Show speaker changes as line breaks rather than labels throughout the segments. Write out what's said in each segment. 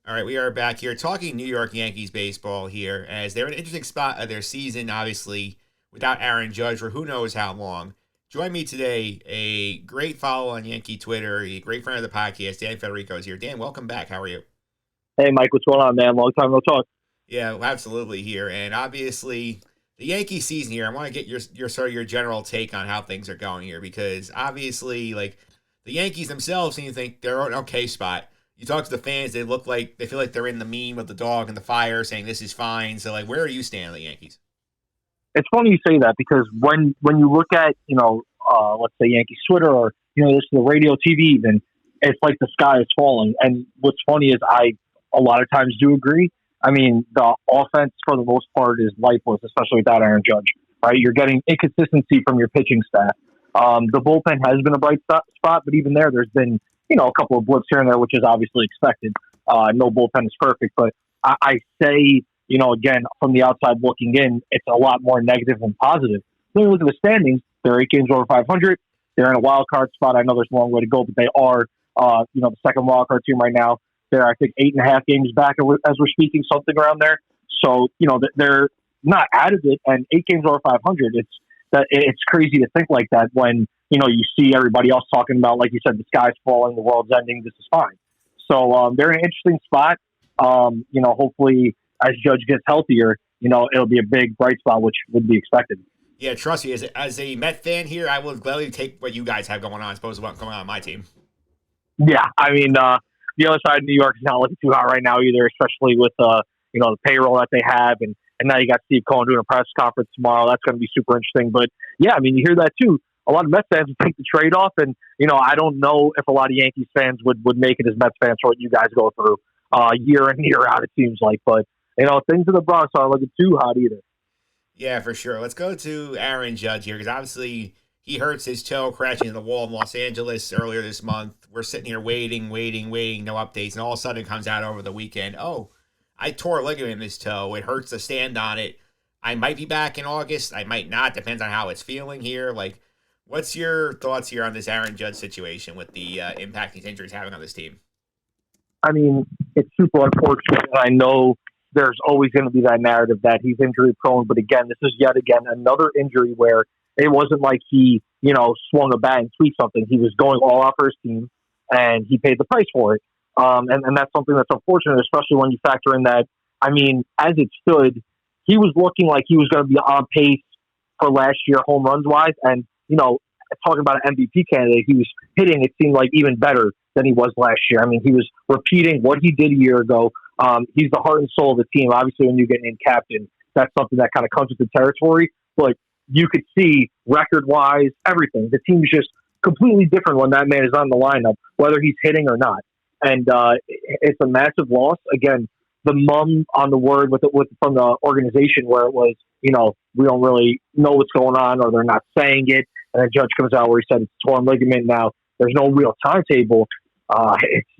All right, we are back here talking New York Yankees baseball here as they're in an interesting spot of their season, obviously, without Aaron Judge for who knows how long. Join me today, a great follow on Yankee Twitter, a great friend of the podcast, Dan Federico is here. Dan, welcome back. How are you?
Hey, Mike, what's going on, man? Long time no talk.
Yeah, well, absolutely here. And obviously, the Yankee season here, I want to get your sort of your general take on how things are going here because obviously, like, the Yankees themselves seem to think they're in an okay spot. You talk to the fans, they feel like they're in the meme of the dog and the fire saying this is fine. So like where are you standing on the Yankees?
It's funny you say that because when you look at let's say Yankees Twitter or listen to the radio, TV, even it's like the sky is falling. And what's funny is I a lot of times do agree. I mean, the offense for the most part is lifeless, especially without Aaron Judge. Right, you're getting inconsistency from your pitching staff. The bullpen has been a bright spot, but even there's been a couple of blips here and there, which is obviously expected. No bullpen is perfect, but I say, again, from the outside looking in, it's a lot more negative than positive. When you look at the standings, they're 8 games over 500. They're in a wild card spot. I know there's a long way to go, but they are, the second wild card team right now. They're, I think, 8.5 games back as we're speaking, something around there. So, they're not out of it, and 8 games over 500. It's crazy to think like that when you see everybody else talking about, like you said, the sky's falling, the world's ending. This is fine. So they're in an interesting spot. Hopefully as Judge gets healthier, it'll be a big bright spot, which would be expected.
Yeah, trust me, as a Met fan here, I will gladly take what you guys have going on as opposed to what's going on my team.
Yeah, I mean, the other side of New York is not looking too hot right now either, especially with the payroll that they have, and now you got Steve Cohen doing a press conference tomorrow. That's going to be super interesting. But yeah, I mean, you hear that too. A lot of Mets fans would take the trade off, and I don't know if a lot of Yankees fans would make it as Mets fans for what you guys go through year in year out. It seems like, but things in the Bronx aren't looking too hot either.
Yeah, for sure. Let's go to Aaron Judge here because obviously he hurts his toe crashing into the wall in Los Angeles earlier this month. We're sitting here waiting, no updates, and all of a sudden it comes out over the weekend. Oh, I tore a ligament in this toe. It hurts to stand on it. I might be back in August. I might not. Depends on how it's feeling here. Like, what's your thoughts here on this Aaron Judge situation with the impact these injuries having on this team?
I mean, it's super unfortunate. I know there's always going to be that narrative that he's injury prone. But again, this is yet again another injury where it wasn't like he, swung a bat and tweaked something. He was going all out for his team, and he paid the price for it. And that's something that's unfortunate, especially when you factor in that, I mean, as it stood, he was looking like he was going to be on pace for last year home runs wise. And, talking about an MVP candidate, he was hitting, it seemed like, even better than he was last year. I mean, he was repeating what he did a year ago. He's the heart and soul of the team. Obviously, when you get named captain, that's something that kind of comes with the territory. But you could see record-wise, everything. The team is just completely different when that man is on the lineup, whether he's hitting or not. And it's a massive loss. Again, the mum on the word from the organization where it was, we don't really know what's going on or they're not saying it. And then Judge comes out where he said it's torn ligament. Now, there's no real timetable.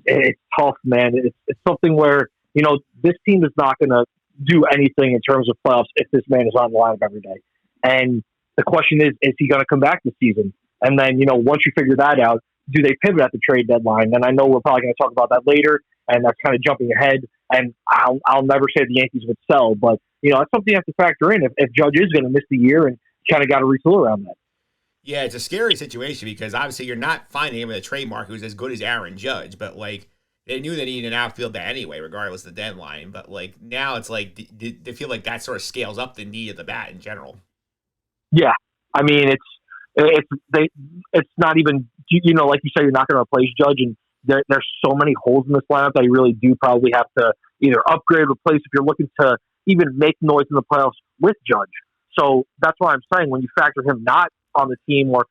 It's tough, man. It's something where, this team is not going to do anything in terms of playoffs if this man is on the lineup every day. And the question is he going to come back this season? And then, once you figure that out, do they pivot at the trade deadline? And I know we're probably going to talk about that later, and that's kind of jumping ahead. And I'll never say the Yankees would sell, but that's something you have to factor in if Judge is going to miss the year, and kind of got to retool around that.
Yeah, it's a scary situation because obviously you're not finding him with a trademark who's as good as Aaron Judge, but like they knew they needed an outfielder anyway, regardless of the deadline. But like now it's like they feel like that sort of scales up the need of the bat in general.
Yeah, I mean it's not even like you said, you're not going to replace Judge, and there's so many holes in this lineup that you really do probably have to either upgrade, replace if you're looking to even make noise in the playoffs with Judge. So that's why I'm saying when you factor him not on the team, or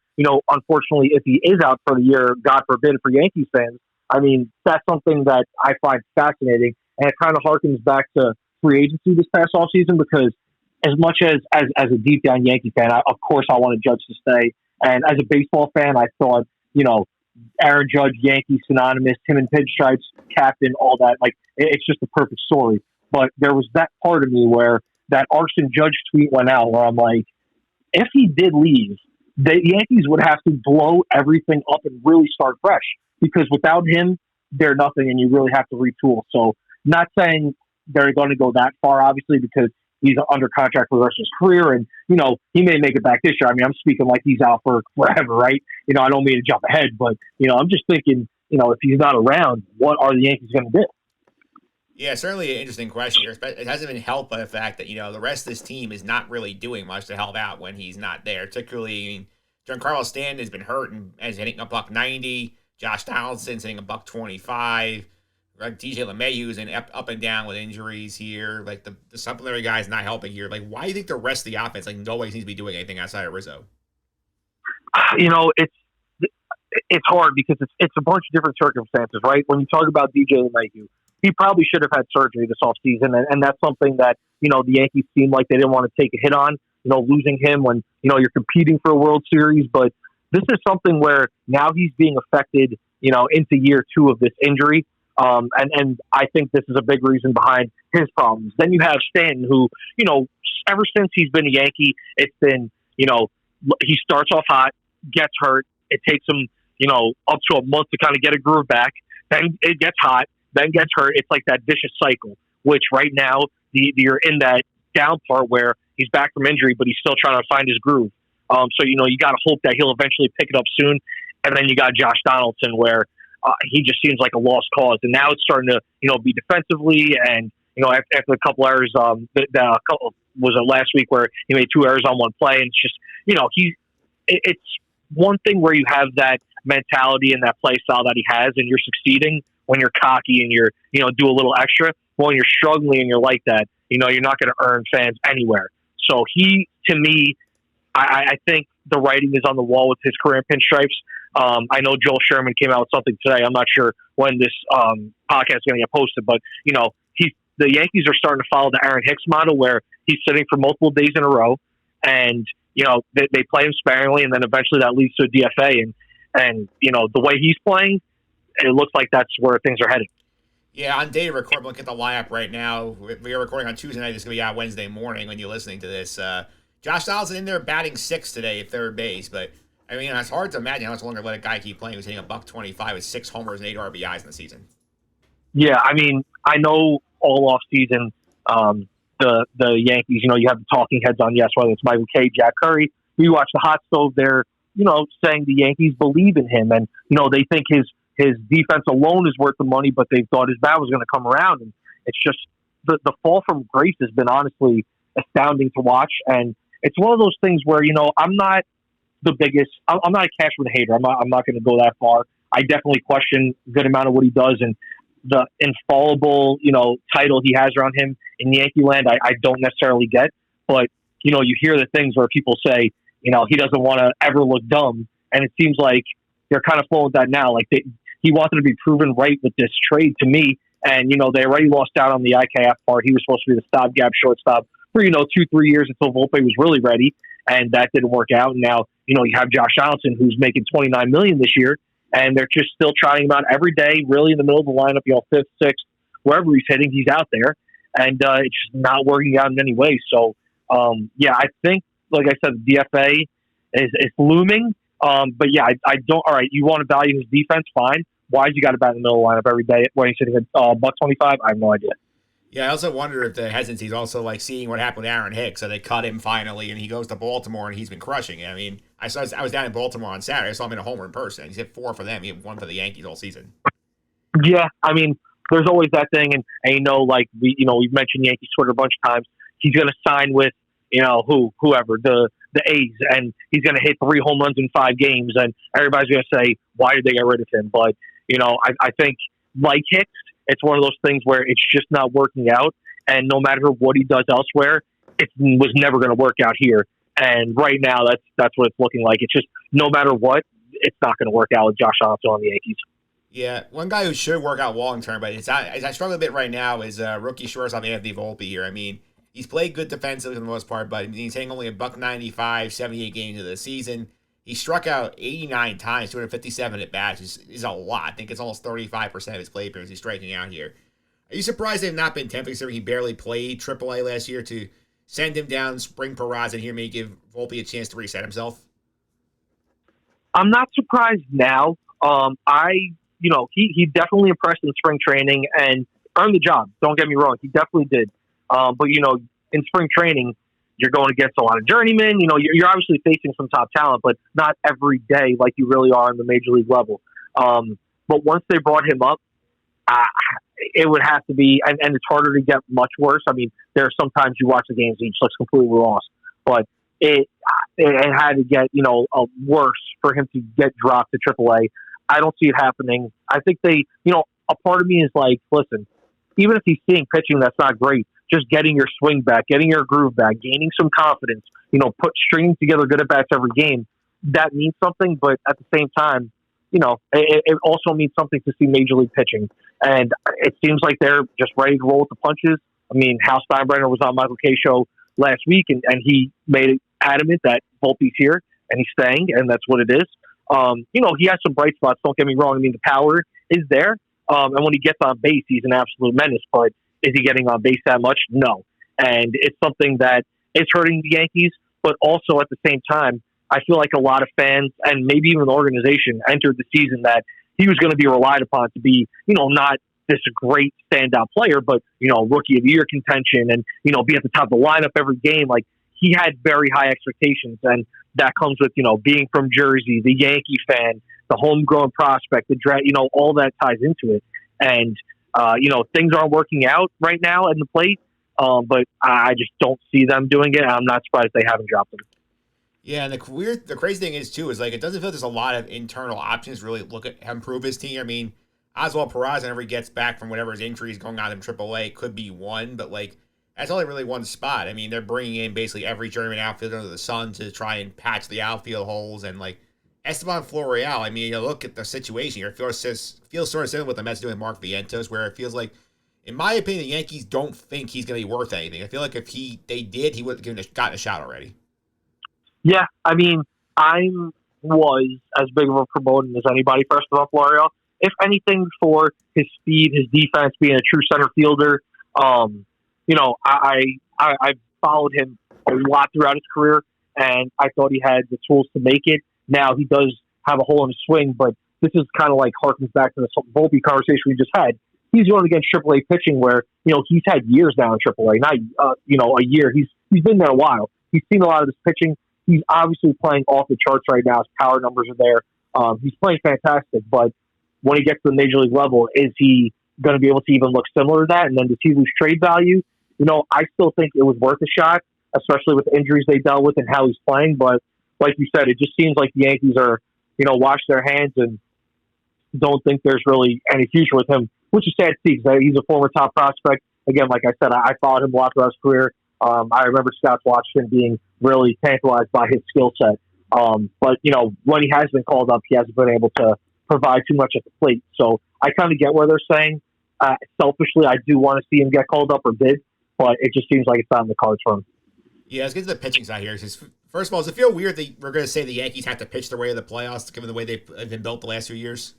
unfortunately if he is out for the year, God forbid for Yankees fans, I mean that's something that I find fascinating, and it kind of harkens back to free agency this past offseason because as much as a deep down Yankee fan, of course I wanted Judge to stay, and as a baseball fan, I thought Aaron Judge, Yankees synonymous, him in pinstripes, captain, all that. Like it's just the perfect story. But there was that part of me where that Arson Judge tweet went out where I'm like, if he did leave, the Yankees would have to blow everything up and really start fresh because without him, they're nothing, and you really have to retool. So Not saying they're going to go that far, obviously, because he's under contract for the rest of his career, and he may make it back this year. I mean, I'm speaking like he's out for forever, right? I don't mean to jump ahead, but I'm just thinking, if he's not around, what are the Yankees going to do?
Yeah, certainly an interesting question here. It hasn't been helped by the fact that, the rest of this team is not really doing much to help out when he's not there. Particularly, I mean, Giancarlo Stanton has been hurt and is hitting a $190. Josh Donaldson's hitting a $125. Like DJ LeMahieu's in up and down with injuries here. Like the supplementary guy's not helping here. Like, why do you think the rest of the offense, like, nobody seems to be doing anything outside of Rizzo?
It's hard because it's a bunch of different circumstances, right? When you talk about DJ LeMahieu, he probably should have had surgery this offseason, and that's something that, the Yankees seemed like they didn't want to take a hit on, losing him when, you're competing for a World Series. But this is something where now he's being affected, into year 2 of this injury. And I think this is a big reason behind his problems. Then you have Stanton, who, ever since he's been a Yankee, it's been, he starts off hot, gets hurt. It takes him, up to a month to kind of get a groove back. Then it gets hot, then gets hurt. It's like that vicious cycle, which right now you're in that down part where he's back from injury, but he's still trying to find his groove. So, you got to hope that he'll eventually pick it up soon. And then you got Josh Donaldson, where he just seems like a lost cause. And now it's starting to, be defensively. And, after a couple errors, was it last week where he made 2 errors on one play. And it's just, it's one thing where you have that mentality and that play style that he has, and you're succeeding when you're cocky and you're, do a little extra. But when you're struggling and you're like that, you're not going to earn fans anywhere. So he, to me, I think the writing is on the wall with his career in pinstripes. I know Joel Sherman came out with something today. I'm not sure when this podcast is going to get posted, but the Yankees are starting to follow the Aaron Hicks model, where he's sitting for multiple days in a row, and they play him sparingly, and then eventually that leads to a DFA. And the way he's playing, it looks like that's where things are heading.
Yeah, on day to record, we'll look at the lineup right now. We are recording on Tuesday night. It's going to be out Wednesday morning when you're listening to this. Josh Donaldson in there batting 6th today at third base, but I mean, it's hard to imagine how much longer let a guy keep playing who's hitting a $125 with 6 homers and 8 RBIs in the season.
Yeah, I mean, I know all off season, the Yankees, you have the talking heads on, yes, whether it's Michael Kay, Jack Curry. You watch the hot stove, they're, saying the Yankees believe in him, and, they think his defense alone is worth the money, but they thought his bat was going to come around. And it's just the fall from grace has been honestly astounding to watch. And it's one of those things where, I'm not the biggest, I'm not a Cashman hater. I'm not going to go that far. I definitely question a good amount of what he does, and the infallible, title he has around him in Yankee land, I don't necessarily get. But, you hear the things where people say, he doesn't want to ever look dumb. And it seems like they're kind of flowing with that now. Like he wanted to be proven right with this trade to me. And, they already lost out on the IKF part. He was supposed to be the stopgap shortstop for, 2-3 years until Volpe was really ready. And that didn't work out. And now, you have Josh Donaldson, who's making $29 million this year. And they're just still trying him out every day, really in the middle of the lineup, 5th, 6th, wherever he's hitting, he's out there. And it's just not working out in any way. So, I think, like I said, the DFA is looming. But yeah, I don't. All right, you want to value his defense? Fine. Why you got to bat in the middle of the lineup every day when he's hitting a $125? I have no idea.
Yeah, I also wonder if the hesitancy is also like seeing what happened with Aaron Hicks. So they cut him finally, and he goes to Baltimore, and he's been crushing it. I mean, I was down in Baltimore on Saturday. I saw him in a homer in person. He's hit 4 for them. He hit 1 for the Yankees all season.
Yeah, I mean, there's always that thing, and like we've mentioned Yankees Twitter a bunch of times. He's going to sign with whoever the A's, and he's going to hit 3 home runs in 5 games, and everybody's going to say, why did they get rid of him? But I think like Hicks, it's one of those things where it's just not working out, and no matter what he does elsewhere, it was never going to work out here. And right now, that's what it's looking like. It's just no matter what, it's not going to work out with Josh Donaldson on the Yankees.
Yeah, one guy who should work out long term, but I struggle a bit right now is rookie shortstop Anthony Volpe here. I mean, he's played good defensively for the most part, but he's hitting only a $195, 78 games of the season. He struck out 89 times, 257 at bats, which is a lot. I think it's almost 35% of his play appearances he's striking out here. Are you surprised they've not been tempted, considering he barely played AAA last year, to send him down spring Peraza and here may give Volpe a chance to reset himself?
I'm not surprised now. He definitely impressed in spring training, and earned the job. Don't get me wrong. He definitely did. But, in spring training, you're going against a lot of journeymen. You're obviously facing some top talent, but not every day like you really are on the major league level. But once they brought him up, it would have to be, and it's harder to get much worse. I mean, there are sometimes you watch the games and he just looks completely lost, but it had to get, worse for him to get dropped to AAA. I don't see it happening. I think they, a part of me is like, listen, even if he's seeing pitching that's not great, just getting your swing back, getting your groove back, gaining some confidence, stringing together good at-bats every game, that means something. But at the same time, it also means something to see Major League pitching. And it seems like they're just ready to roll with the punches. I mean, Hal Steinbrenner was on Michael K's show last week, and he made it adamant that Volpe's here, and he's staying, and that's what it is. He has some bright spots, don't get me wrong. I mean, the power is there. And when he gets on base, he's an absolute menace. But is he getting on base that much? No. And it's something that is hurting the Yankees, but also at the same time, I feel like a lot of fans and maybe even the organization entered the season that he was going to be relied upon to be, not this great standout player, but, rookie of the year contention and, be at the top of the lineup every game. Like, he had very high expectations, and that comes with, being from Jersey, the Yankee fan, the homegrown prospect, the draft, all that ties into it. And, things aren't working out right now in the plate, but I just don't see them doing it. I'm not surprised they haven't dropped him.
Yeah, and the crazy thing is, too, is like it doesn't feel like there's a lot of internal options to really look at improve his team. I mean, Oswald Peraza, whenever he gets back from whatever his injury is going on in AAA, could be one, but like that's only really one spot. I mean, they're bringing in basically every journeyman outfielder under the sun to try and patch the outfield holes, and like Esteban Florial. I mean, you look at the situation here. It feels sort of similar with the Mets doing Mark Vientos, where it feels like, in my opinion, the Yankees don't think he's going to be worth anything. I feel like if they did, he would have gotten a shot already.
Yeah, I mean, I was as big of a proponent as anybody for Esteban Florial. If anything, for his speed, his defense, being a true center fielder, I followed him a lot throughout his career, and I thought he had the tools to make it. Now he does have a hole in his swing, but this is kind of like harkens back to the Volpe conversation we just had. He's going against AAA pitching where, he's had years now in AAA, not, a year. He's been there a while. He's seen a lot of this pitching. He's obviously playing off the charts right now. His power numbers are there. He's playing fantastic, but when he gets to the major league level, is he going to be able to even look similar to that? And then does he lose trade value? I still think it was worth a shot, especially with the injuries they dealt with and how he's playing. But like you said, it just seems like the Yankees are, wash their hands and don't think there's really any future with him, which is sad to see because he's a former top prospect. Again, like I said, I followed him a lot throughout his career. I remember scouts watching him being really tantalized by his skill set. But, when he has been called up, he hasn't been able to provide too much at the plate. So I kind of get where they're saying. Selfishly, I do want to see him get called up or bid, but it just seems like it's not in the cards for him.
Yeah, let's get to the pitching side here. First of all, does it feel weird that we're going to say the Yankees have to pitch their way to the playoffs given the way they've been built the last few years?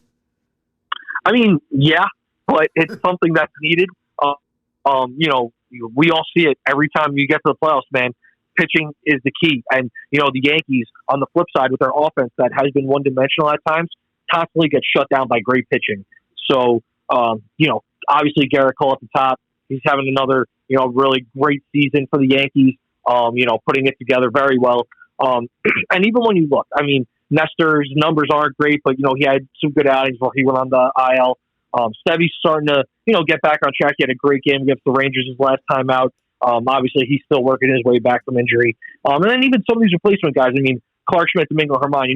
I mean, yeah, but it's something that's needed. We all see it every time you get to the playoffs, man. Pitching is the key. And, the Yankees, on the flip side, with their offense that has been one-dimensional at times, constantly get shut down by great pitching. So, obviously Garrett Cole at the top. He's having another, really great season for the Yankees, putting it together very well. And even when you look, I mean, Nestor's numbers aren't great, but, he had some good outings before he went on the IL. Stevie's starting to, get back on track. He had a great game against the Rangers his last time out. Obviously, he's still working his way back from injury. And then even some of these replacement guys, I mean, Clark Schmidt, Domingo Germán,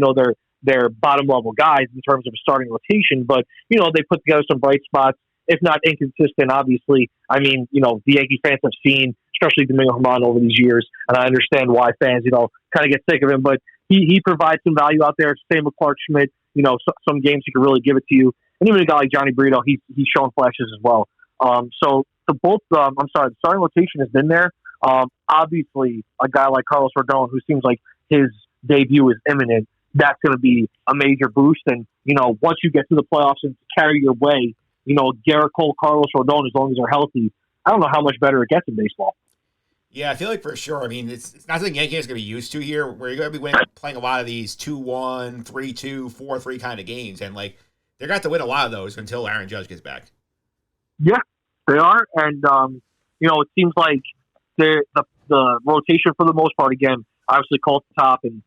they're bottom-level guys in terms of starting rotation, but, they put together some bright spots, if not inconsistent, obviously. I mean, the Yankee fans have seen, especially Domingo Germán over these years, and I understand why fans, kind of get sick of him, but he provides some value out there. Same with Clark Schmidt. Some games he can really give it to you. And even a guy like Johnny Brito, he's shown flashes as well. So the starting rotation has been there. Obviously, a guy like Carlos Rodon, who seems like his debut is imminent, that's going to be a major boost. And, once you get to the playoffs and carry your way, Garrett Cole, Carlos Rodon, as long as they're healthy, I don't know how much better it gets in baseball.
Yeah, I feel like for sure. I mean, it's not something Yankees are going to be used to here, where you're going to be playing a lot of these 2-1, 3-2, 4-3 kind of games. And, like, they're going to have to win a lot of those until Aaron Judge gets back.
Yeah, They are, and it seems like the rotation for the most part again, obviously Colt's top, and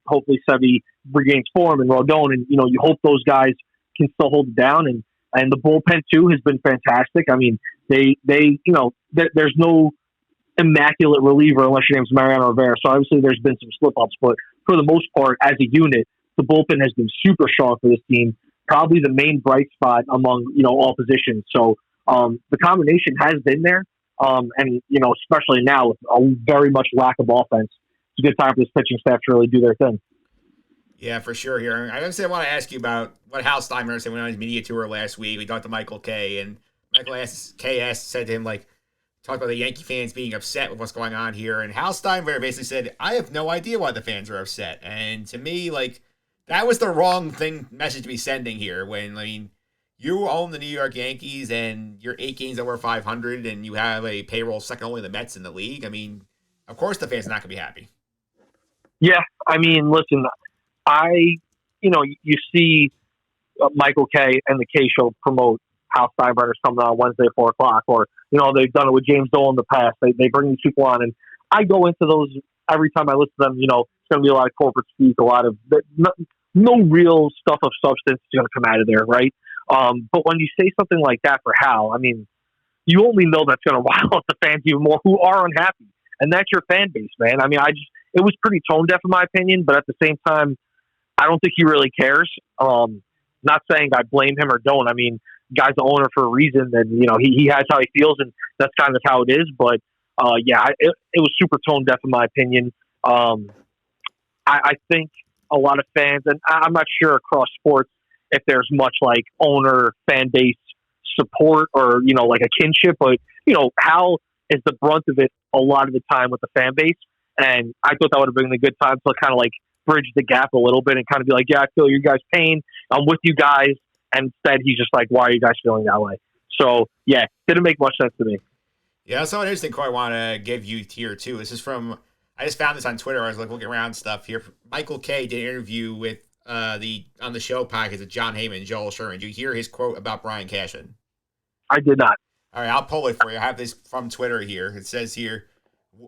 hopefully Sevy regains form and Rodon, and you hope those guys can still hold it down, and the bullpen too has been fantastic. I mean, there's no immaculate reliever unless your name's Mariano Rivera. So obviously there's been some slip ups, but for the most part, as a unit, the bullpen has been super strong for this team. Probably the main bright spot among all positions. So the combination has been there, and especially now with a very much lack of offense, it's a good time for this pitching staff to really do their thing.
Yeah, for sure. Here, I want to ask you about what Hal Steinbrenner said when on his media tour last week. We talked to Michael Kay, and Kay said to him, talked about the Yankee fans being upset with what's going on here, and Hal Steinbrenner basically said, "I have no idea why the fans are upset." And to me, that was the wrong message to be sending here. When you own the New York Yankees and you're 8 games over 500, and you have a payroll second only to the Mets in the league. Of course the fans are not going to be happy.
Yeah, listen. You see Michael Kay and the K Show promote Hal Steinbrenner's coming on Wednesday at 4 o'clock, or they've done it with James Dole in the past. They bring these people on, and I go into those every time I listen to them. It's going to be a lot of corporate speak, a lot of no real stuff of substance is going to come out of there, right? But when you say something like that for Hal, you only know that's going to rile up the fans even more who are unhappy, and that's your fan base, man. It was pretty tone deaf in my opinion, but at the same time, I don't think he really cares. Not saying I blame him or don't. Guy's the owner for a reason, and he has how he feels, and that's kind of how it is. But it was super tone deaf in my opinion. I think a lot of fans, and I'm not sure across sports if there's much owner fan base support or a kinship, but Hal is the brunt of it a lot of the time with the fan base, and I thought that would have been a good time to kind of bridge the gap a little bit and kind of be like, yeah, I feel your guys' pain. I'm with you guys. And instead, he's just like, why are you guys feeling that way? So, yeah, didn't make much sense to me.
Yeah, that's an interesting quote I want to give you here, too. This is from, I just found this on Twitter. I was looking around stuff here. Michael Kay did an interview with on the show podcast with John Heyman and Joel Sherman. Did you hear his quote about Brian Cashman?
I did not.
All right, I'll pull it for you. I have this from Twitter here. It says here,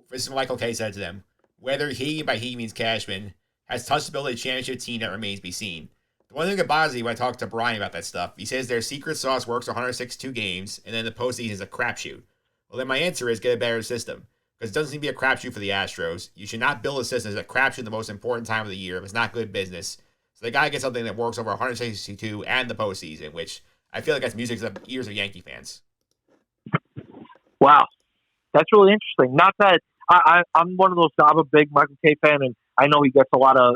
this is what Michael Kay said to them. Whether he, by he means Cashman, has touched the ability championship team that remains to be seen. The one thing that bothers me when I talk to Brian about that stuff, he says their secret sauce works 162 games, and then the postseason is a crapshoot. Well, then my answer is get a better system, because it doesn't seem to be a crapshoot for the Astros. You should not build a system that's a crapshoot the most important time of the year if it's not good business. So they got to get something that works over 162 and the postseason, which I feel like that's music to the ears of Yankee fans.
Wow. That's really interesting. Not that I'm one of those, I'm a big Michael Kay fan, and I know he gets a lot of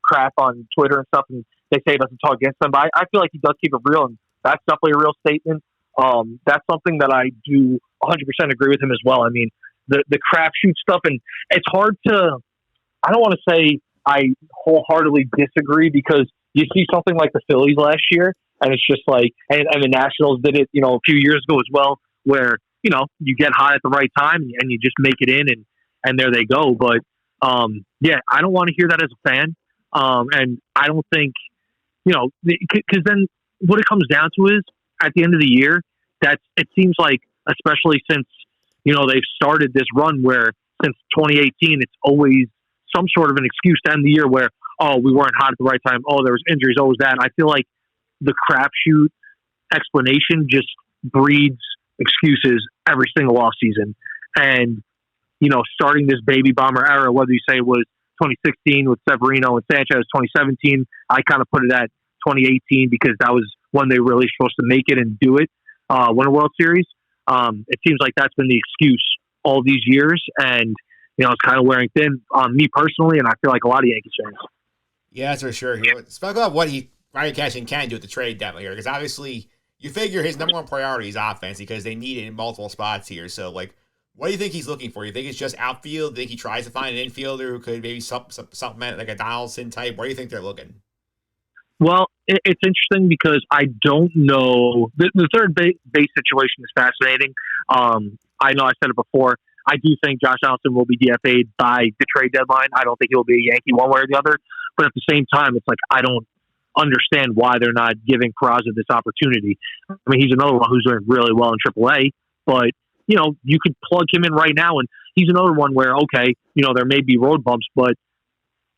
crap on Twitter and stuff, and they say he doesn't talk against them, but I feel like he does keep it real, and that's definitely a real statement. That's something that I do 100% agree with him as well. The crapshoot stuff, and it's hard to, I don't want to say I wholeheartedly disagree, because you see something like the Phillies last year, and it's just and the Nationals did it, a few years ago as well, where, you get hot at the right time and you just make it in, and there they go. But, I don't want to hear that as a fan. And I don't think, because then what it comes down to is at the end of the year, it seems like, especially since, they've started this run where since 2018, it's always some sort of an excuse to end the year where, oh, we weren't hot at the right time. Oh, there was injuries. Oh, was that. I feel like the crapshoot explanation just breeds excuses every single offseason. And, starting this baby bomber era, whether you say it was 2016 with Severino and Sanchez, 2017, I kind of put it at 2018 because that was when they were really supposed to make it and do it, win a World Series. It seems like that's been the excuse all these years, and it's kind of wearing thin on me personally, and I feel like a lot of Yankees fans.
Yeah, that's for sure. Let's talk about what Brian Cashman can do at the trade deadline here, because obviously you figure his number one priority is offense because they need it in multiple spots here. So, what do you think he's looking for? You think it's just outfield? Do you think he tries to find an infielder who could maybe supplement like a Donaldson type? Where do you think they're looking?
Well, it's interesting because I don't know. The third base situation is fascinating. I know I said it before. I do think Josh Donaldson will be DFA'd by the trade deadline. I don't think he'll be a Yankee one way or the other. But at the same time, it's like I don't understand why they're not giving Peraza this opportunity. I mean, he's another one who's doing really well in AAA, but you could plug him in right now, and he's another one where, okay, there may be road bumps, but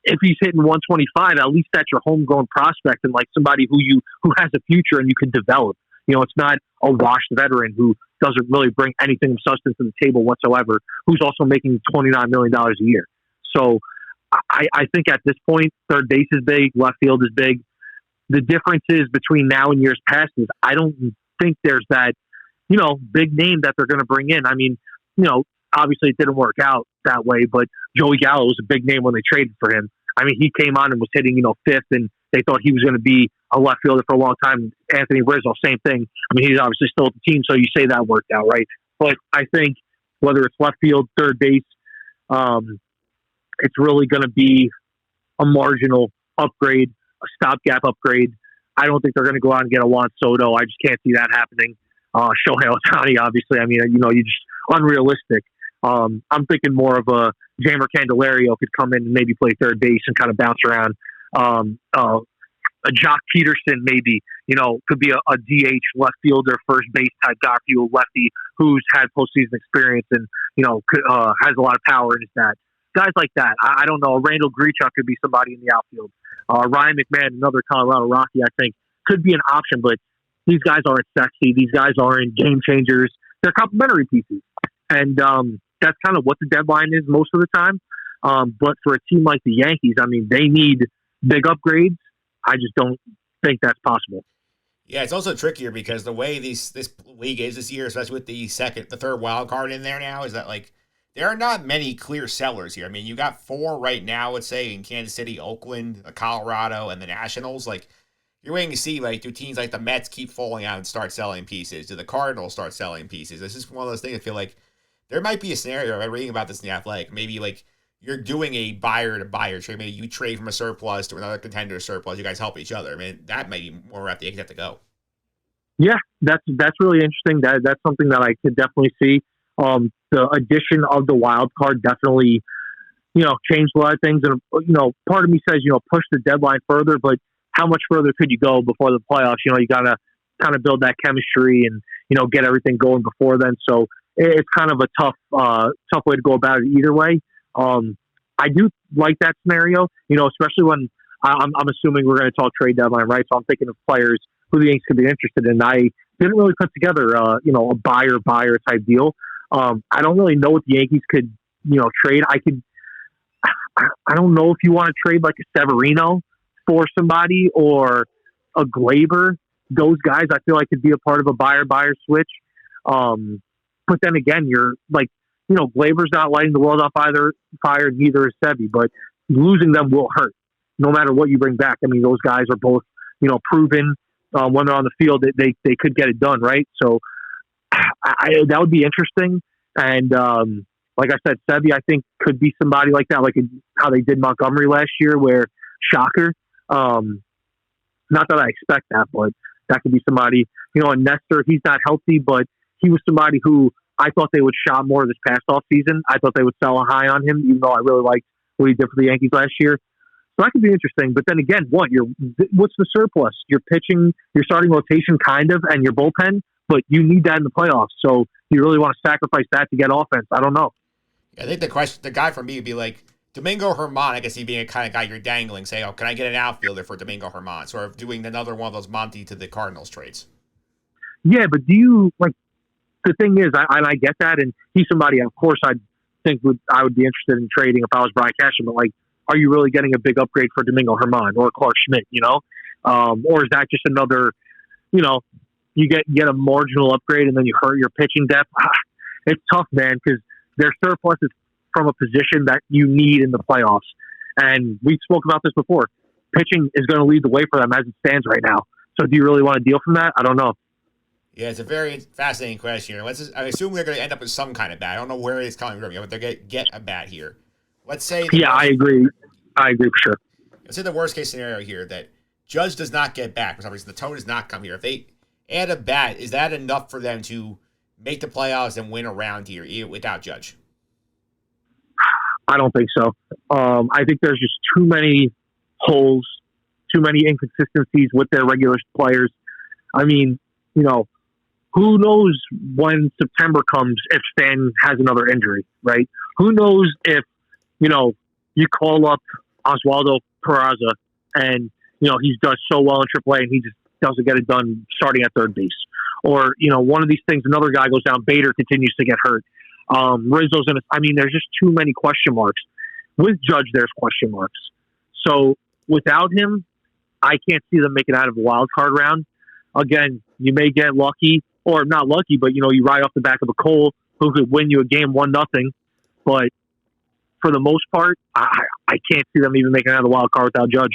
if he's hitting 125, at least that's your homegrown prospect and like somebody who has a future and you can develop. It's not a washed veteran who doesn't really bring anything of substance to the table whatsoever, who's also making $29 million a year. So I think at this point, third base is big, left field is big. The differences between now and years past is I don't think there's that, big name that they're going to bring in. I mean, obviously it didn't work out that way, but Joey Gallo was a big name when they traded for him. I mean, he came on and was hitting, fifth, and they thought he was going to be a left fielder for a long time. Anthony Rizzo, same thing. I mean, he's obviously still at the team, so you say that worked out, right? But I think whether it's left field, third base, it's really going to be a marginal upgrade, a stopgap upgrade. I don't think they're going to go out and get a Juan Soto. I just can't see that happening. Shohei Ohtani, obviously. I mean, you just unrealistic. I'm thinking more of a Jamer Candelario could come in and maybe play third base and kind of bounce around. A Jock Peterson maybe, could be a DH left fielder, first base type guy for you, a lefty who's had postseason experience and, has a lot of power in his bat. Guys like that. I don't know. Randall Grichuk could be somebody in the outfield. Ryan McMahon, another Colorado Rocky, I think, could be an option, but these guys aren't sexy. These guys aren't game changers. They're complementary pieces. And that's kind of what the deadline is most of the time. But for a team like the Yankees, I mean, they need big upgrades. I just don't think that's possible.
Yeah, it's also trickier because the way this league is this year, especially with the third wild card in there now, is that like there are not many clear sellers here. I mean, you got 4 right now, let's say, in Kansas City, Oakland, Colorado, and the Nationals. Like, you're waiting to see, like, do teams like the Mets keep falling out and start selling pieces? Do the Cardinals start selling pieces? This is one of those things I feel like there might be a scenario, I'm reading about this in The Athletic, maybe, like, you're doing a buyer-to-buyer trade. Maybe you trade from a surplus to another contender surplus. You guys help each other. I mean, that might be more where the Yankees have to go.
Yeah, that's really interesting. That's something that I could definitely see. The addition of the wild card definitely, changed a lot of things. And, part of me says, push the deadline further, but how much further could you go before the playoffs? You got to kind of build that chemistry and, get everything going before then. So it's kind of a tough way to go about it either way. I do like that scenario, especially when I'm assuming we're going to talk trade deadline, right? So I'm thinking of players who the Yankees could be interested in. I didn't really put together, a buyer type deal. I don't really know what the Yankees could, trade. I don't know if you want to trade like a Severino for somebody or a Glaber. Those guys I feel like could be a part of a buyer switch. But then again, you're like, Glaber's not lighting the world on fire, neither is Sevy, but losing them will hurt no matter what you bring back. I mean, those guys are both, proven when they're on the field, they could get it done. Right. So that would be interesting. And, like I said, Sevy, I think could be somebody like that, like how they did Montgomery last year, where shocker. Not that I expect that, but that could be somebody, and Nestor, he's not healthy, but he was somebody who I thought they would shop more this past off season. I thought they would sell a high on him, even though I really liked what he did for the Yankees last year. So that could be interesting. But then again, what's the surplus? You're pitching, your starting rotation kind of, and your bullpen, but you need that in the playoffs. So do you really want to sacrifice that to get offense? I don't know.
I think the guy for me would be like Domingo Germán. I guess he'd be a kind of guy you're dangling, say, oh, can I get an outfielder for Domingo Germán? Sort of doing another one of those Monty to the Cardinals trades.
Yeah, but do you, like, the thing is, I get that, and he's somebody, of course, I would be interested in trading if I was Brian Cashman, but, like, are you really getting a big upgrade for Domingo Germán or Clark Schmidt, or is that just another, you get a marginal upgrade and then you hurt your pitching depth? It's tough, man, because their surplus is from a position that you need in the playoffs. And we spoke about this before. Pitching is going to lead the way for them as it stands right now. So do you really want to deal from that? I don't know.
Yeah, it's a very fascinating question here. I assume they're going to end up with some kind of bat. I don't know where it's coming from, but they're going to get a bat here. Let's say...
I agree. I agree for sure.
Let's say the worst case scenario here, that Judge does not get back for some reason. The tone does not come here. If they add a bat, is that enough for them to make the playoffs and win a round here without Judge?
I don't think so. I think there's just too many holes too many inconsistencies with their regular players. I mean, who knows when September comes if Stan has another injury, right? Who knows if, you call up Oswaldo Peraza and, he's done so well in AAA and he just doesn't get it done starting at third base. Or, one of these things, another guy goes down, Bader continues to get hurt. Rizzo's in there's just too many question marks. With Judge, there's question marks. So without him, I can't see them making out of a wild card round. Again, you may get lucky, or not lucky, but you ride off the back of a Cole who could win you a game 1-0. But for the most part, I can't see them even making out of the wild card without Judge.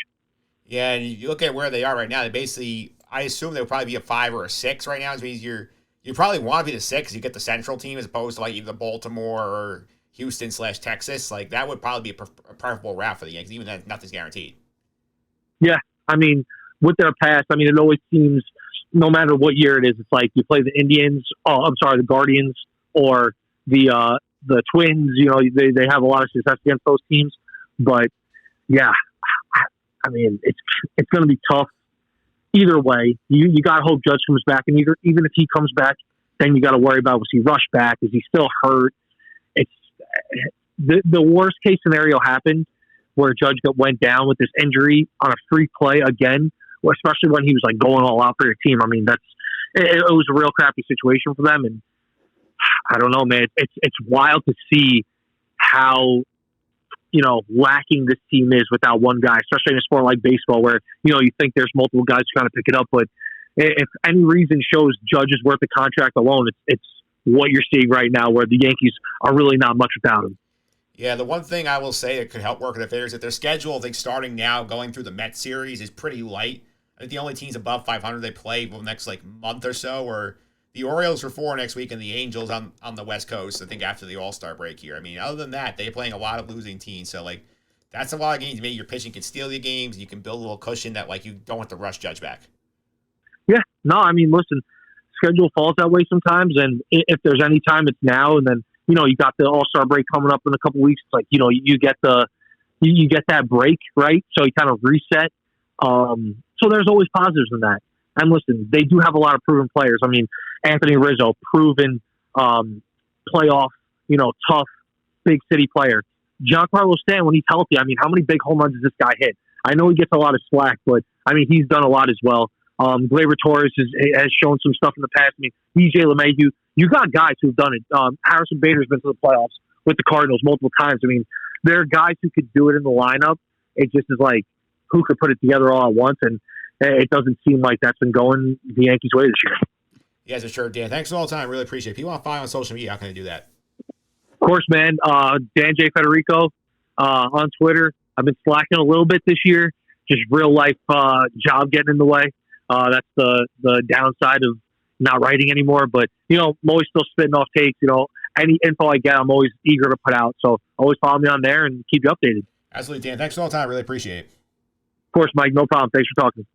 Yeah, and you look at where they are right now. They basically, I assume they'll probably be a 5 or a 6 right now. Which means you probably want to be the 6. You get the Central team as opposed to like either Baltimore or Houston/Texas. Like that would probably be a preferable route for the Yankees, even though nothing's guaranteed.
Yeah, with their past, it always seems, no matter what year it is, it's like you play the Indians. The Guardians or the Twins. They have a lot of success against those teams. But yeah, it's going to be tough either way. You got to hope Judge comes back, and even if he comes back, then you got to worry about, was he rushed back? Is he still hurt? It's the worst case scenario happened where Judge went down with this injury on a free play again, especially when he was like going all out for your team. It was a real crappy situation for them, and I don't know, man. It's wild to see how lacking this team is without one guy, especially in a sport like baseball where you think there's multiple guys trying to pick it up. But if any reason shows Judge is worth the contract alone, it's what you're seeing right now, where the Yankees are really not much without him.
Yeah, the one thing I will say that could help work in their favor is that their schedule, I think, starting now, going through the Mets series, is pretty light. I think the only teams above 500 they play for the next month or so are the Orioles for 4 next week and the Angels on the West Coast, I think, after the All-Star break here. Other than that, they're playing a lot of losing teams. So, that's a lot of games. Maybe your pitching can steal your games. You can build a little cushion that, you don't have to rush Judge back.
Yeah. No, listen, schedule falls that way sometimes. And if there's any time, it's now. And then, you got the All-Star break coming up in a couple weeks. It's you get you get that break, right? So you kind of reset. So there's always positives in that. And listen, they do have a lot of proven players. Anthony Rizzo, proven playoff, tough, big city player. Giancarlo Stanton, when he's healthy, how many big home runs does this guy hit? I know he gets a lot of slack, but he's done a lot as well. Gleyber Torres has shown some stuff in the past. DJ LeMahieu, you got guys who've done it. Harrison Bader's been to the playoffs with the Cardinals multiple times. There are guys who could do it in the lineup. It just is who could put it together all at once, and it doesn't seem like that's been going the Yankees' way this year.
Yes, for sure, Dan. Thanks for all the time. Really appreciate it. If you want to follow on social media, how can I do that?
Of course, man. Dan Federico on Twitter. I've been slacking a little bit this year. Just real life job getting in the way. That's the downside of not writing anymore. But I'm always still spitting off takes. Any info I get, I'm always eager to put out. So always follow me on there and keep you updated.
Absolutely, Dan. Thanks for all the time. Really appreciate it.
Of course, Mike. No problem. Thanks for talking.